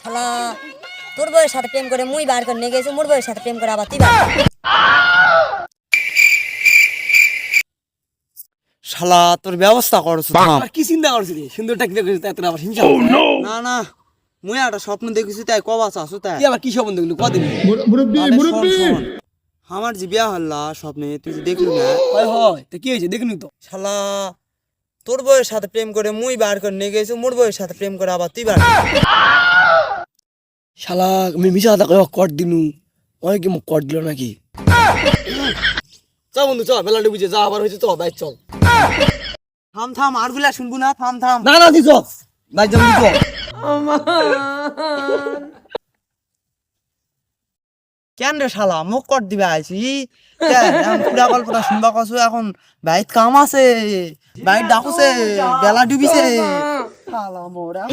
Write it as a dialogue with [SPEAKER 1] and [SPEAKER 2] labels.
[SPEAKER 1] শালা তোর বউয়ের সাথে প্রেম করে মুই বার করে নিয়ে গেছি, মোর বউয়ের সাথে প্রেম করে আবার তুই
[SPEAKER 2] শালা তোর ব্যবস্থা করছ থাম।
[SPEAKER 3] কি চিন্তা করছিস রে? সুন্দরটা কি দেখছিস এত আবার হিংসা
[SPEAKER 2] না না মুই একটা স্বপ্ন দেখেছি তাই কবাস আসো তাই
[SPEAKER 3] কি আবার কি সম্বন্ধ দেখলি কদিন
[SPEAKER 2] আরে শোন, শোন। আমার যে বিয়া হল্লা স্বপ্নে তুই যে দেখলি না
[SPEAKER 3] হয় হয় তা কি হয়েছে দেখুন তো
[SPEAKER 2] শালা তোর বউয়ের সাথে প্রেম করে মুই বার করে নিয়ে গেছি, মোর বউয়ের সাথে প্রেম করে আবার তুই বার
[SPEAKER 3] শালা আমি মিশা কথা কয় কট দিনু অনেক কি মোক কট দিল নাকি চল বন্ধু চল মেলা ডুবিছে যা আবার হয়েছে চল বাইক চল
[SPEAKER 2] থাম থাম আর গুলা শুনবো না, থাম থাম।
[SPEAKER 3] না না তুই চল বাইক যাবি চল
[SPEAKER 2] কেন রে শালা মুখ কর দিবে আইছি পুরা গল্পটা শুনবা কছো এখন বাইত কাম আছে, বাইট ডাকুছে, বেলা ডুবিছে শালা মোরা